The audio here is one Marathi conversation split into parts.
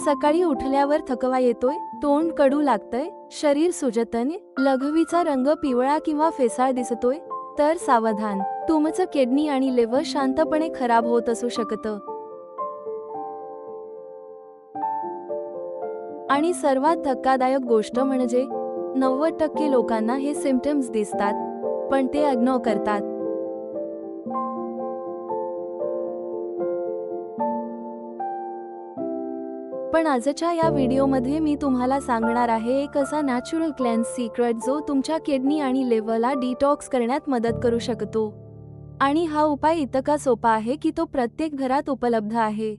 सकाळी उठल्यावर थकवा येतोय, तोंड कडू लागतंय, शरीर सुजतंय, लघवीचा रंग पिवळा किंवा फेसाळ दिसतोय, तर सावधान, तुमचं किडनी आणि लिव्हर शांतपणे खराब होत असू शकतं. आणि सर्वात धक्कादायक गोष्ट म्हणजे 90% लोकांना हे सिम्पटम्स दिसतात, पण ते इग्नोर करतात. पण आजच्या या व्हिडिओमध्ये मी तुम्हाला सांगणार आहे एक असा नॅचरल क्लेन्स सिक्रेट जो तुमच्या किडनी आणि लिव्हरला डिटॉक्स करण्यात मदत करू शकतो. आणि हा उपाय इतका सोपा आहे की तो प्रत्येक घरात उपलब्ध आहे.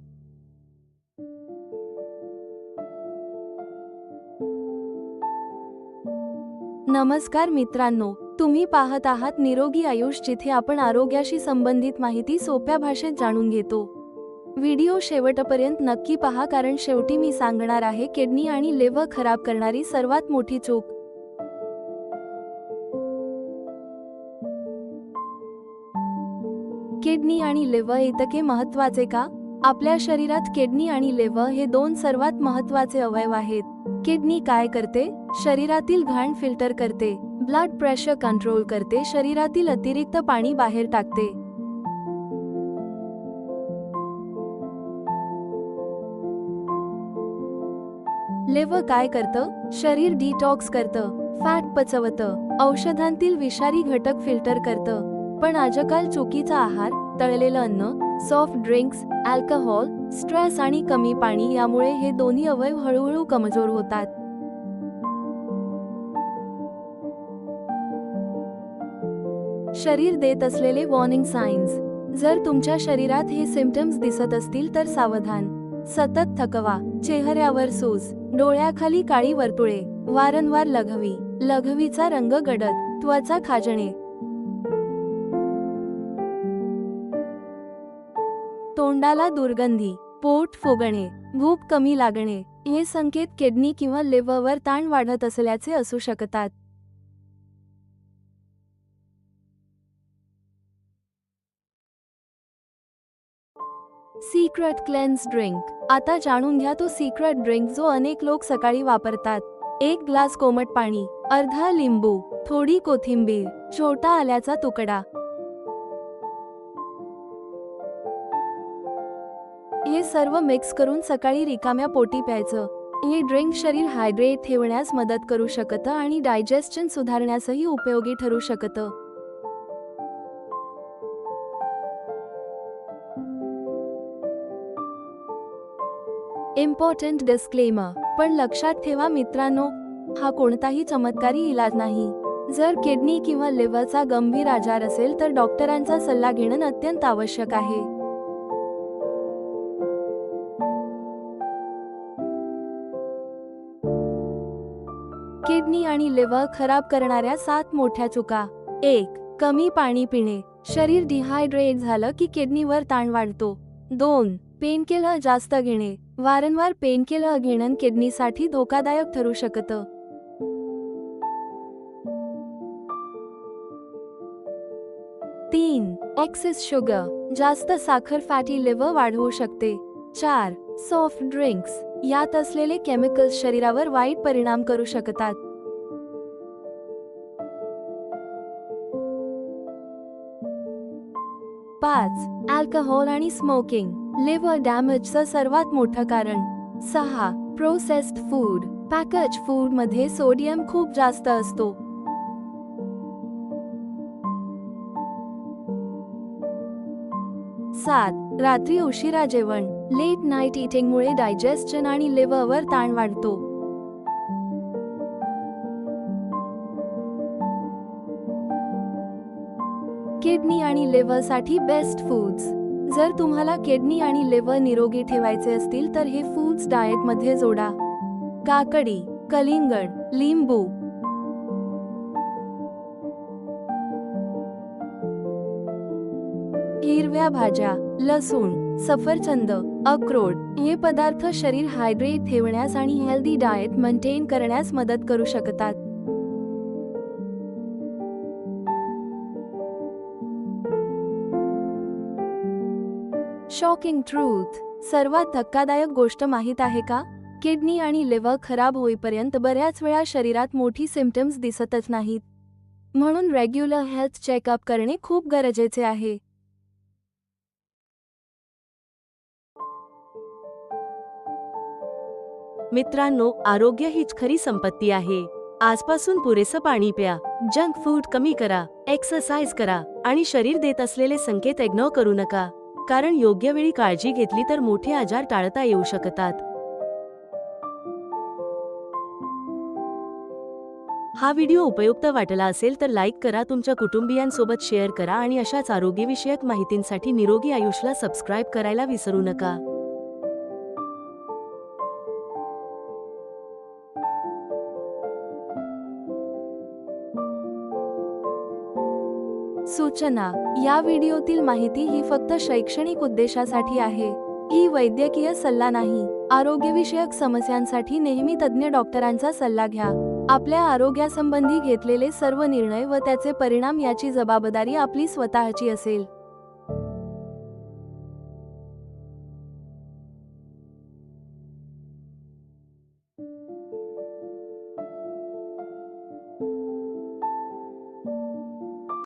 नमस्कार मित्रांनो, तुम्ही पाहत आहात निरोगी आयुष, जिथे आपण आरोग्याशी संबंधित माहिती सोप्या भाषेत जाणून घेतो. व्हिडिओ शेवटपर्यंत नक्की पहा, कारण शेवटी मी सांगणार आहे किडनी आणि लिव्हर खराब करणारी सर्वात मोठी चूक. किडनी आणि लिव्हर इतके महत्त्वाचे का? आपल्या शरीरात किडनी आणि लिव्हर हे दोन सर्वात महत्त्वाचे अवयव आहेत. किडनी काय करते? शरीरातील घाण फिल्टर करते, ब्लड प्रेशर कंट्रोल करते, शरीरातील अतिरिक्त पाणी बाहेर टाकते. लिव्हर काय करतं? शरीर डिटॉक्स करतं, फॅट पचवतं, औषधांतील विषारी घटक फिल्टर करतं. पण आजकाल चुकीचा आहार, तळलेलं अन्न, सॉफ्ट ड्रिंक्स, अल्कोहोल, स्ट्रेस आणि कमी पाणी यामुळे हे दोन्ही अवयव हळूहळू कमजोर होतात. शरीर देत असलेले वॉर्निंग साइन्स. जर तुमच्या शरीरात हे सिम्पटम्स दिसत असतील तर सावधान. सतत थकवा, चेहऱ्यावर सूज, डोळ्याखाली काळी वर्तुळे, वारंवार लघवी, लघवीचा रंग गडद, त्वचा खाजणे, तोंडाला दुर्गंधी, पोट फुगणे, भूक कमी लागणे हे संकेत किडनी किंवा लिव्हरवर ताण वाढत असल्याचे असू शकतात. Secret cleanse drink. आता जाणून घ्या तो सिक्रेट ड्रिंक जो अनेक लोक सकाळी वापरतात. 1 ग्लास कोमट पाणी, अर्धा लिंबू, थोडी कोथिंबीर, छोटा आल्याचा तुकडा. हे सर्व मिक्स करून सकाळी रिकाम्या पोटी प्यायचं. हे ड्रिंक शरीर हायड्रेट ठेवण्यास मदत करू शकतं आणि डायजेशन सुधारण्यासही उपयोगी ठरू शकतं. Important disclaimer. पण लक्षात ठेवा मित्रांनो, हा कोणताही चमत्कारी इलाज नाही. जर किडनी किंवा लिव्हरचा गंभीर आजार असेल तर डॉक्टरांचा सल्ला घेणं अत्यंत आवश्यक आहे. किडनी आणि लिव्हर खराब करणाऱ्या 7 मोठ्या चुका. 1. कमी पाणी पिणे. शरीर डिहायड्रेट झालं की किडनीवर ताण वाढतो. 2. पेनकिलर जास्त घेणे. वारंवार पेनकिलर घेणं किडनीसाठी धोकादायक ठरू शकतं. 3. Excess sugar. जास्त साखर फॅटी लिव्हर वाढवू शकते. 4. Soft drinks. यात असलेले केमिकल्स शरीरावर वाईट परिणाम करू शकतात. 5. अल्कोहोल आणि स्मोकिंग. लिव्हर डॅमेजचं सर्वात मोठं कारण. 6. Processed food. पॅकेज फूड मध्ये सोडियम खूप जास्त असतो. 7. रात्री उशिरा जेवण. लेट नाईट ईटिंग मुळे डायजेशन आणि लिव्हरवर ताण वाढतो. किडनी आणि लिव्हरसाठी बेस्ट फूड्स. जर तुम्हाला किडनी आणि लिव्हर निरोगी ठेवायचे असतील तर हे फूड्स डाएटमध्ये जोडा. काकडी, कलिंगड, लिंबू, हिरव्या भाज्या, लसूण, सफरचंद, अक्रोड हे पदार्थ शरीर हायड्रेट ठेवण्यास आणि हेल्दी डाएट मेंटेन करण्यास मदत करू शकतात. Shocking truth. सर्वात धक्कादायक गोष्ट माहीत आहे का? किडनी आणि लिव्हर खराब होईपर्यंत बऱ्याच वेळा शरीरात मोठी सिम्पटम्स दिसतच नाहीत. म्हणून रेग्युलर हेल्थ चेकअप करणे खूप गरजेचे आहे. मित्रांनो, आरोग्य हीच खरी संपत्ती आहे. आजपासून पुरेसं पाणी प्या, जंक फूड कमी करा, एक्सरसाइज करा आणि शरीर देत असलेले संकेत इग्नोर करू नका. कारण योग्य वेळी काळजी घेतली तर मोठे आजार टाळता येऊ शकतात. हा व्हिडिओ उपयुक्त वाटला असेल तर लाईक करा, तुमच्या कुटुंबियांसोबत शेअर करा आणि अशाच आरोग्यविषयक माहितींसाठी निरोगी आयुषला सबस्क्राईब करायला विसरू नका. सूचना: या व्हिडिओतील माहिती ही फक्त शैक्षणिक उद्देशासाठी आहे. ही वैद्यकीय सल्ला नाही. आरोग्यविषयक समस्यांसाठी नेहमी तज्ञ डॉक्टरांचा सल्ला घ्या. आपल्या आरोग्यासंबंधी घेतलेले सर्व निर्णय व त्याचे परिणाम याची जबाबदारी आपली स्वतःची असेल.